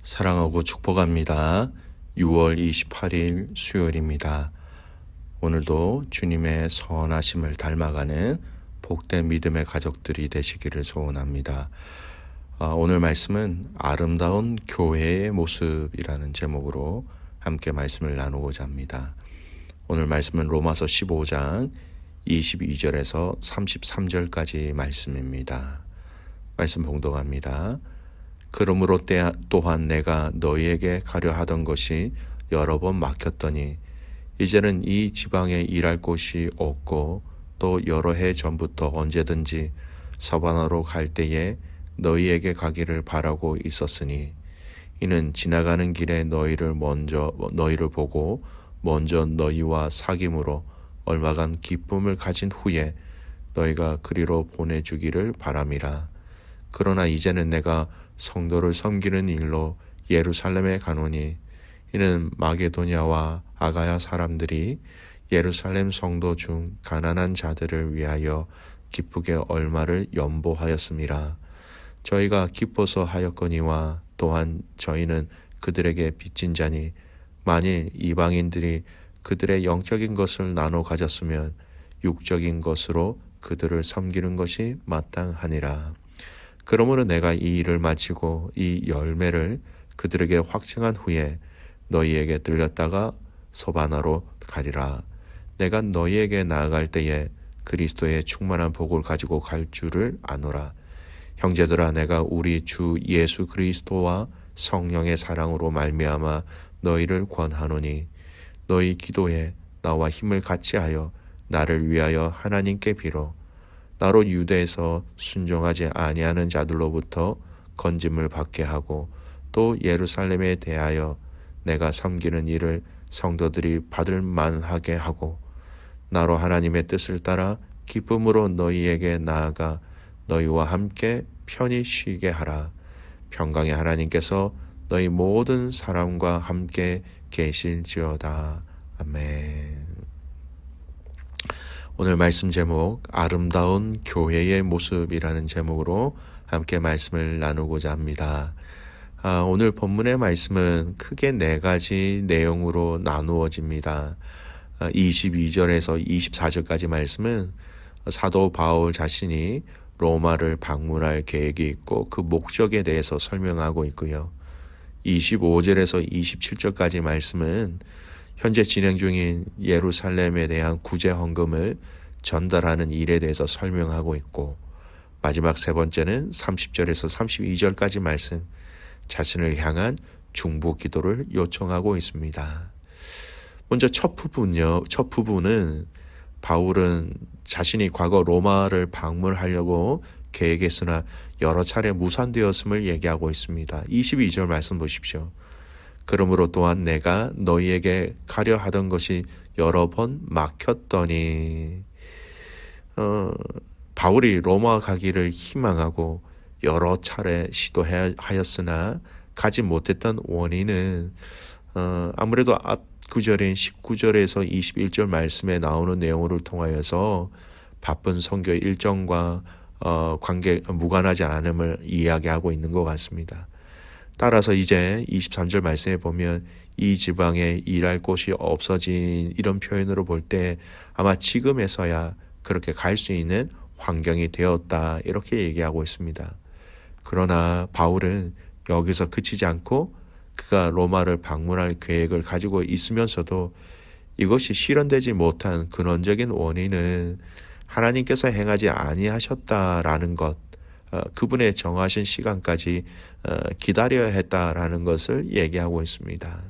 사랑하고 축복합니다. 6월 28일 수요일입니다. 오늘도 주님의 선하심을 닮아가는 복된 믿음의 가족들이 되시기를 소원합니다. 오늘 말씀은 아름다운 교회의 모습이라는 제목으로 함께 말씀을 나누고자 합니다. 오늘 말씀은 로마서 15장 22절에서 33절까지 말씀입니다. 말씀 봉독합니다. 그러므로 또한 내가 너희에게 가려 하던 것이 여러 번 막혔더니 이제는 이 지방에 일할 곳이 없고 또 여러 해 전부터 언제든지 서바나로 갈 때에 너희에게 가기를 바라고 있었으니 이는 지나가는 길에 너희를 보고 먼저 너희와 사귐으로 얼마간 기쁨을 가진 후에 너희가 그리로 보내주기를 바람이라. 그러나 이제는 내가 성도를 섬기는 일로 예루살렘에 가노니 이는 마게도냐와 아가야 사람들이 예루살렘 성도 중 가난한 자들을 위하여 기쁘게 얼마를 연보하였음이라. 저희가 기뻐서 하였거니와 또한 저희는 그들에게 빚진 자니 만일 이방인들이 그들의 영적인 것을 나눠 가졌으면 육적인 것으로 그들을 섬기는 것이 마땅하니라. 그러므로 내가 이 일을 마치고 이 열매를 그들에게 확증한 후에 너희에게 들렸다가 서바나로 가리라. 내가 너희에게 나아갈 때에 그리스도의 충만한 복을 가지고 갈 줄을 아노라. 형제들아, 내가 우리 주 예수 그리스도와 성령의 사랑으로 말미암아 너희를 권하노니 너희 기도에 나와 힘을 같이하여 나를 위하여 하나님께 빌어 나로 유대에서 순종하지 아니하는 자들로부터 건짐을 받게 하고 또 예루살렘에 대하여 내가 섬기는 일을 성도들이 받을 만하게 하고 나로 하나님의 뜻을 따라 기쁨으로 너희에게 나아가 너희와 함께 편히 쉬게 하라. 평강의 하나님께서 너희 모든 사람과 함께 계실지어다. 아멘. 오늘 말씀 제목 아름다운 교회의 모습이라는 제목으로 함께 말씀을 나누고자 합니다. 오늘 본문의 말씀은 크게 네 가지 내용으로 나누어집니다. 22절에서 24절까지 말씀은 사도 바울 자신이 로마를 방문할 계획이 있고 그 목적에 대해서 설명하고 있고요. 25절에서 27절까지 말씀은 현재 진행 중인 예루살렘에 대한 구제 헌금을 전달하는 일에 대해서 설명하고 있고 마지막 세 번째는 30절에서 32절까지 말씀, 자신을 향한 중보 기도를 요청하고 있습니다. 먼저 첫 부분은 바울은 자신이 과거 로마를 방문하려고 계획했으나 여러 차례 무산되었음을 얘기하고 있습니다. 22절 말씀 보십시오. 그러므로 또한 내가 너희에게 가려 하던 것이 여러 번 막혔더니 바울이 로마 가기를 희망하고 여러 차례 시도하였으나 가지 못했던 원인은 아무래도 앞 구절인 19절에서 21절 말씀에 나오는 내용을 통하여서 바쁜 선교 일정과 무관하지 않음을 이야기하고 있는 것 같습니다. 따라서 이제 23절 말씀에 보면 이 지방에 일할 곳이 없어진 이런 표현으로 볼 때 아마 지금에서야 그렇게 갈 수 있는 환경이 되었다 이렇게 얘기하고 있습니다. 그러나 바울은 여기서 그치지 않고 그가 로마를 방문할 계획을 가지고 있으면서도 이것이 실현되지 못한 근원적인 원인은 하나님께서 행하지 아니하셨다라는 것, 그분의 정하신 시간까지 기다려야 했다라는 것을 얘기하고 있습니다.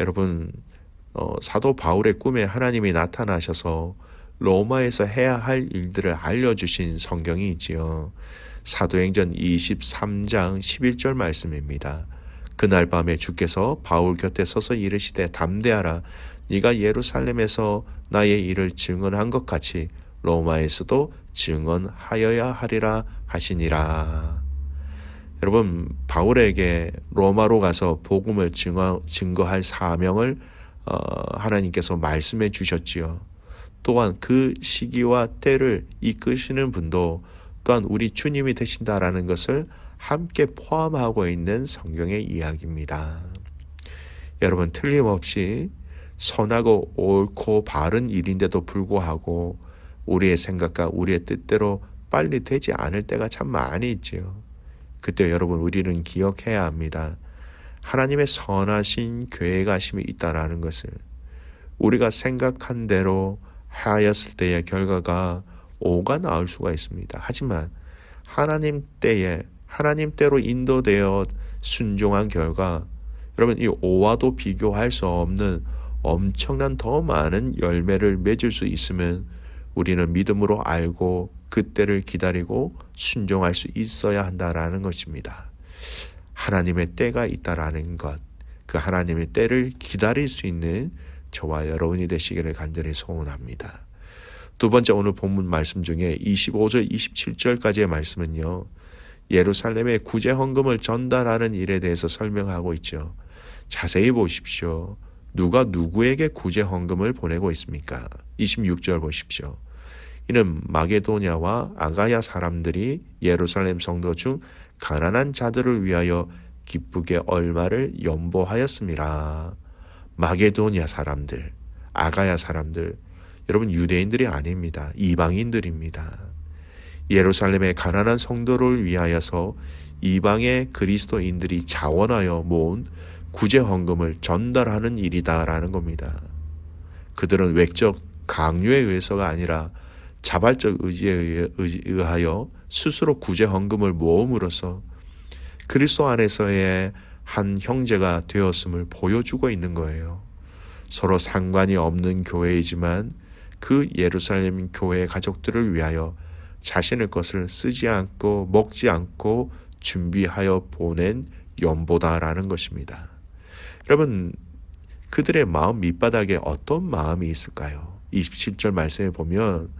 여러분, 사도 바울의 꿈에 하나님이 나타나셔서 로마에서 해야 할 일들을 알려주신 성경이 있지요. 사도행전 23장 11절 말씀입니다. 그날 밤에 주께서 바울 곁에 서서 이르시되 담대하라. 네가 예루살렘에서 나의 일을 증언한 것 같이 로마에서도 증언하여야 하리라 하시니라. 여러분, 바울에게 로마로 가서 복음을 증거할 사명을 하나님께서 말씀해 주셨지요. 또한 그 시기와 때를 이끄시는 분도 또한 우리 주님이 되신다라는 것을 함께 포함하고 있는 성경의 이야기입니다. 여러분, 틀림없이 선하고 옳고 바른 일인데도 불구하고 우리의 생각과 우리의 뜻대로 빨리 되지 않을 때가 참 많이 있지요. 그때 여러분, 우리는 기억해야 합니다. 하나님의 선하신 계획하심이 있다라는 것을. 우리가 생각한 대로 하였을 때의 결과가 오가 나올 수가 있습니다. 하지만 하나님 때에 하나님대로 인도되어 순종한 결과, 여러분, 이 오와도 비교할 수 없는 엄청난 더 많은 열매를 맺을 수 있으면 우리는 믿음으로 알고 그때를 기다리고 순종할 수 있어야 한다라는 것입니다. 하나님의 때가 있다라는 것, 그 하나님의 때를 기다릴 수 있는 저와 여러분이 되시기를 간절히 소원합니다. 두 번째, 오늘 본문 말씀 중에 25절 27절까지의 말씀은요, 예루살렘에 구제 헌금을 전달하는 일에 대해서 설명하고 있죠. 자세히 보십시오. 누가 누구에게 구제 헌금을 보내고 있습니까? 26절 보십시오. 이는 마게도냐와 아가야 사람들이 예루살렘 성도 중 가난한 자들을 위하여 기쁘게 얼마를 연보하였습니다. 마게도냐 사람들, 아가야 사람들, 여러분, 유대인들이 아닙니다. 이방인들입니다. 예루살렘의 가난한 성도를 위하여서 이방의 그리스도인들이 자원하여 모은 구제 헌금을 전달하는 일이다라는 겁니다. 그들은 외적 강요에 의해서가 아니라 자발적 의지에 의하여 스스로 구제 헌금을 모음으로써 그리스도 안에서의 한 형제가 되었음을 보여주고 있는 거예요. 서로 상관이 없는 교회이지만 그 예루살렘 교회 가족들을 위하여 자신의 것을 쓰지 않고 먹지 않고 준비하여 보낸 연보다라는 것입니다. 여러분, 그들의 마음 밑바닥에 어떤 마음이 있을까요? 27절 말씀에 보면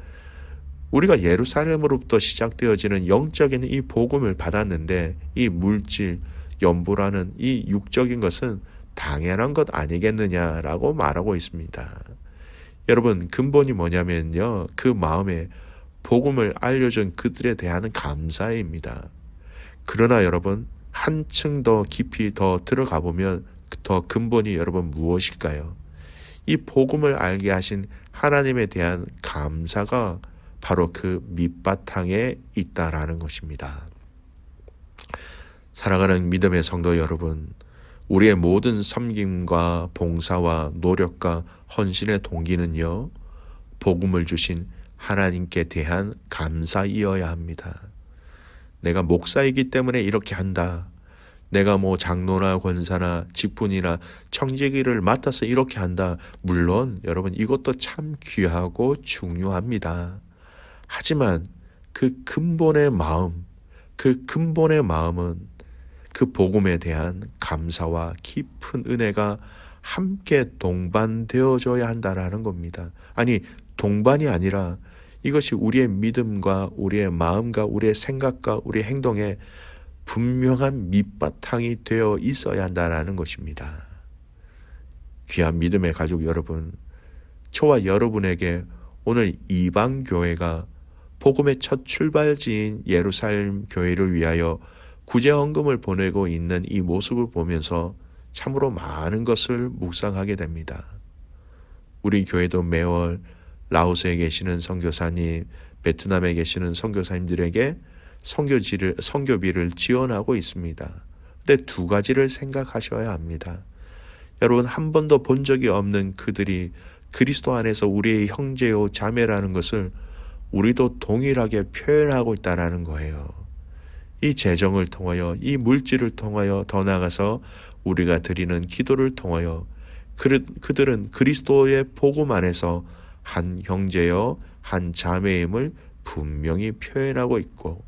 우리가 예루살렘으로부터 시작되어지는 영적인 이 복음을 받았는데 이 물질, 연보라는 이 육적인 것은 당연한 것 아니겠느냐라고 말하고 있습니다. 여러분, 근본이 뭐냐면요, 그 마음에 복음을 알려준 그들에 대한 감사입니다. 그러나 여러분, 한층 더 깊이 더 들어가 보면 더 근본이 여러분 무엇일까요? 이 복음을 알게 하신 하나님에 대한 감사가 바로 그 밑바탕에 있다라는 것입니다. 사랑하는 믿음의 성도 여러분, 우리의 모든 섬김과 봉사와 노력과 헌신의 동기는요, 복음을 주신 하나님께 대한 감사이어야 합니다. 내가 목사이기 때문에 이렇게 한다. 내가 장로나 권사나 직분이나 청지기를 맡아서 이렇게 한다. 물론 여러분, 이것도 참 귀하고 중요합니다. 하지만 그 근본의 마음은 그 복음에 대한 감사와 깊은 은혜가 함께 동반되어져야 한다라는 겁니다. 아니, 동반이 아니라 이것이 우리의 믿음과 우리의 마음과 우리의 생각과 우리의 행동에 분명한 밑바탕이 되어 있어야 한다라는 것입니다. 귀한 믿음의 가족 여러분, 저와 여러분에게 오늘 이방교회가 복음의 첫 출발지인 예루살렘 교회를 위하여 구제 헌금을 보내고 있는 이 모습을 보면서 참으로 많은 것을 묵상하게 됩니다. 우리 교회도 매월 라오스에 계시는 선교사님, 베트남에 계시는 선교사님들에게 선교비를 지원하고 있습니다. 근데 두 가지를 생각하셔야 합니다. 여러분, 한 번도 본 적이 없는 그들이 그리스도 안에서 우리의 형제요 자매라는 것을 우리도 동일하게 표현하고 있다는 거예요. 이 재정을 통하여, 이 물질을 통하여, 더 나아가서 우리가 드리는 기도를 통하여 그들은 그리스도의 복음 안에서 한 형제여 한 자매임을 분명히 표현하고 있고,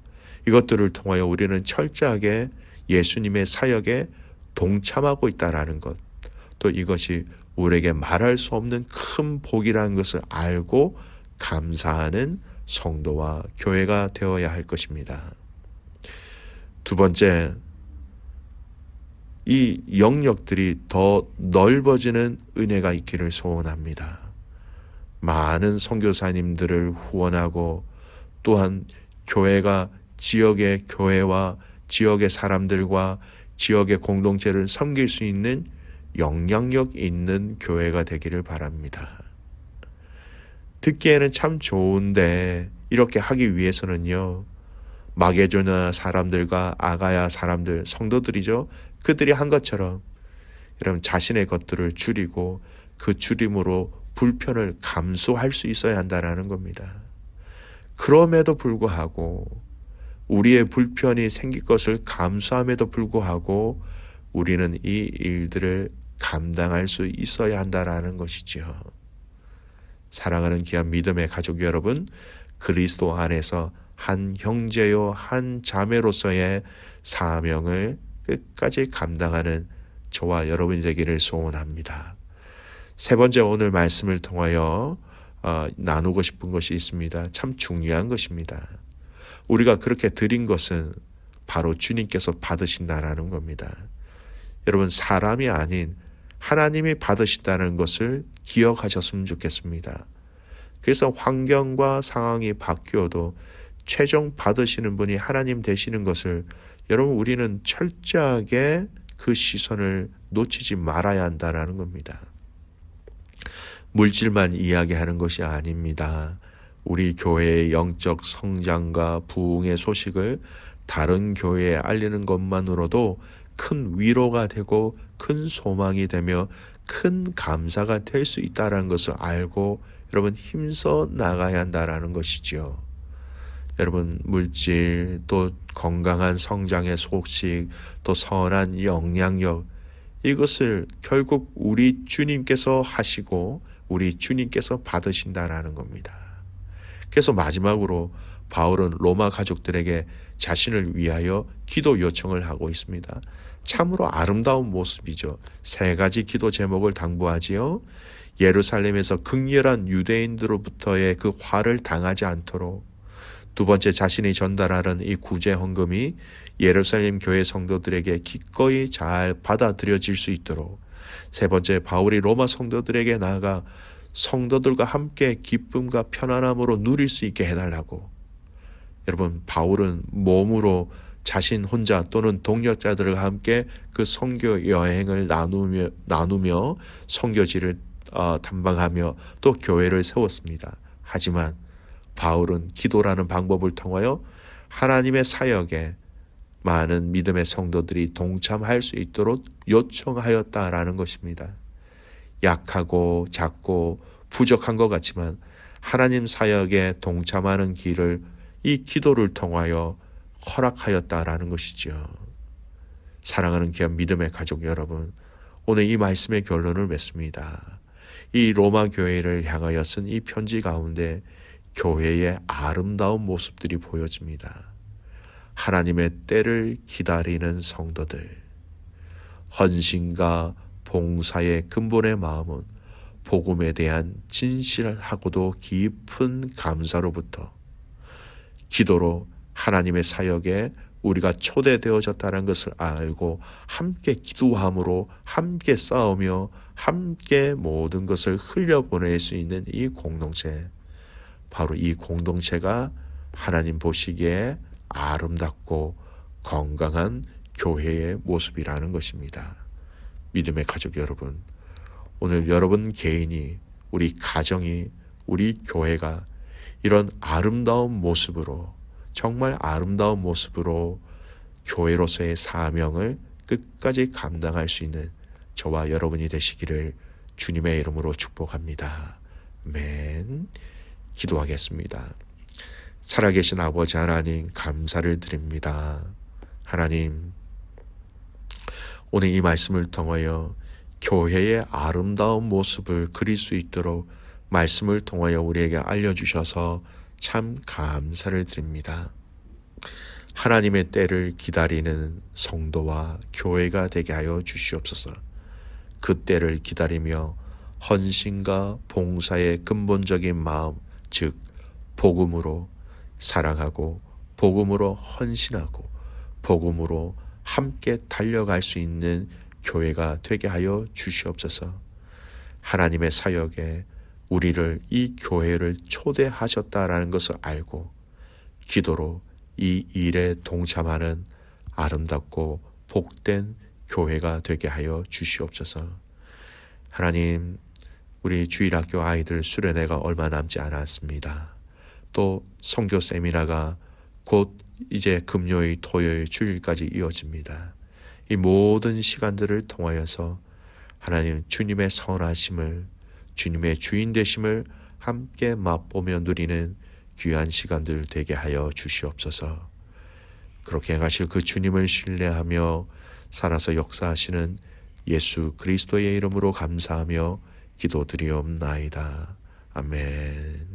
이것들을 통하여 우리는 철저하게 예수님의 사역에 동참하고 있다는 것, 또 이것이 우리에게 말할 수 없는 큰 복이라는 것을 알고 감사하는 성도와 교회가 되어야 할 것입니다. 두 번째, 이 영역들이 더 넓어지는 은혜가 있기를 소원합니다. 많은 선교사님들을 후원하고, 또한 교회가 지역의 교회와 지역의 사람들과 지역의 공동체를 섬길 수 있는 영향력 있는 교회가 되기를 바랍니다. 듣기에는 참 좋은데 이렇게 하기 위해서는요, 마게도냐 사람들과 아가야 사람들, 성도들이죠. 그들이 한 것처럼 여러분 자신의 것들을 줄이고 그 줄임으로 불편을 감수할 수 있어야 한다는 겁니다. 그럼에도 불구하고 우리의 불편이 생길 것을 감수함에도 불구하고 우리는 이 일들을 감당할 수 있어야 한다는 것이지요. 사랑하는 귀한 믿음의 가족 여러분, 그리스도 안에서 한 형제요 한 자매로서의 사명을 끝까지 감당하는 저와 여러분이 되기를 소원합니다. 세 번째, 오늘 말씀을 통하여 나누고 싶은 것이 있습니다. 참 중요한 것입니다. 우리가 그렇게 드린 것은 바로 주님께서 받으신다라는 겁니다. 여러분, 사람이 아닌 하나님이 받으신다는 것을 기억하셨으면 좋겠습니다. 그래서 환경과 상황이 바뀌어도 최종 받으시는 분이 하나님 되시는 것을 여러분, 우리는 철저하게 그 시선을 놓치지 말아야 한다는 겁니다. 물질만 이야기하는 것이 아닙니다. 우리 교회의 영적 성장과 부흥의 소식을 다른 교회에 알리는 것만으로도 큰 위로가 되고 큰 소망이 되며 큰 감사가 될 수 있다는 것을 알고 여러분 힘써 나가야 한다는 것이지요. 여러분, 물질, 또 건강한 성장의 소식, 또 선한 영향력, 이것을 결국 우리 주님께서 하시고 우리 주님께서 받으신다라는 겁니다. 그래서 마지막으로 바울은 로마 가족들에게 자신을 위하여 기도 요청을 하고 있습니다. 참으로 아름다운 모습이죠. 세 가지 기도 제목을 당부하지요. 예루살렘에서 극렬한 유대인들로부터의 그 화를 당하지 않도록, 두 번째, 자신이 전달하는 이 구제 헌금이 예루살렘 교회 성도들에게 기꺼이 잘 받아들여질 수 있도록, 세 번째, 바울이 로마 성도들에게 나아가 성도들과 함께 기쁨과 편안함으로 누릴 수 있게 해달라고. 여러분, 바울은 몸으로 자신 혼자 또는 동역자들과 함께 그 선교 여행을 나누며 선교지를 탐방하며 또 교회를 세웠습니다. 하지만 바울은 기도라는 방법을 통하여 하나님의 사역에 많은 믿음의 성도들이 동참할 수 있도록 요청하였다라는 것입니다. 약하고 작고 부족한 것 같지만 하나님 사역에 동참하는 길을 이 기도를 통하여 허락하였다라는 것이죠. 사랑하는 귀한 믿음의 가족 여러분, 오늘 이 말씀의 결론을 맺습니다. 이 로마 교회를 향하여 쓴 이 편지 가운데 교회의 아름다운 모습들이 보여집니다. 하나님의 때를 기다리는 성도들, 헌신과 봉사의 근본의 마음은 복음에 대한 진실하고도 깊은 감사로부터 기도로 하나님의 사역에 우리가 초대되어졌다는 것을 알고 함께 기도함으로 함께 싸우며 함께 모든 것을 흘려보낼 수 있는 이 공동체, 바로 이 공동체가 하나님 보시기에 아름답고 건강한 교회의 모습이라는 것입니다. 믿음의 가족 여러분, 오늘 여러분 개인이, 우리 가정이, 우리 교회가 이런 아름다운 모습으로, 정말 아름다운 모습으로 교회로서의 사명을 끝까지 감당할 수 있는 저와 여러분이 되시기를 주님의 이름으로 축복합니다. 아멘. 기도하겠습니다. 살아계신 아버지 하나님, 감사를 드립니다. 하나님, 오늘 이 말씀을 통하여 교회의 아름다운 모습을 그릴 수 있도록 말씀을 통하여 우리에게 알려주셔서 참 감사를 드립니다. 하나님의 때를 기다리는 성도와 교회가 되게 하여 주시옵소서. 그 때를 기다리며 헌신과 봉사의 근본적인 마음, 즉 복음으로 사랑하고 복음으로 헌신하고 복음으로 함께 달려갈 수 있는 교회가 되게 하여 주시옵소서. 하나님의 사역에 우리를, 이 교회를 초대하셨다라는 것을 알고 기도로 이 일에 동참하는 아름답고 복된 교회가 되게 하여 주시옵소서. 하나님, 우리 주일학교 아이들 수련회가 얼마 남지 않았습니다. 또 선교 세미나가 곧 이제 금요일, 토요일, 주일까지 이어집니다. 이 모든 시간들을 통하여서 하나님 주님의 선하심을, 주님의 주인 되심을 함께 맛보며 누리는 귀한 시간들 되게 하여 주시옵소서. 그렇게 행하실 그 주님을 신뢰하며 살아서 역사하시는 예수 그리스도의 이름으로 감사하며 기도드리옵나이다. 아멘.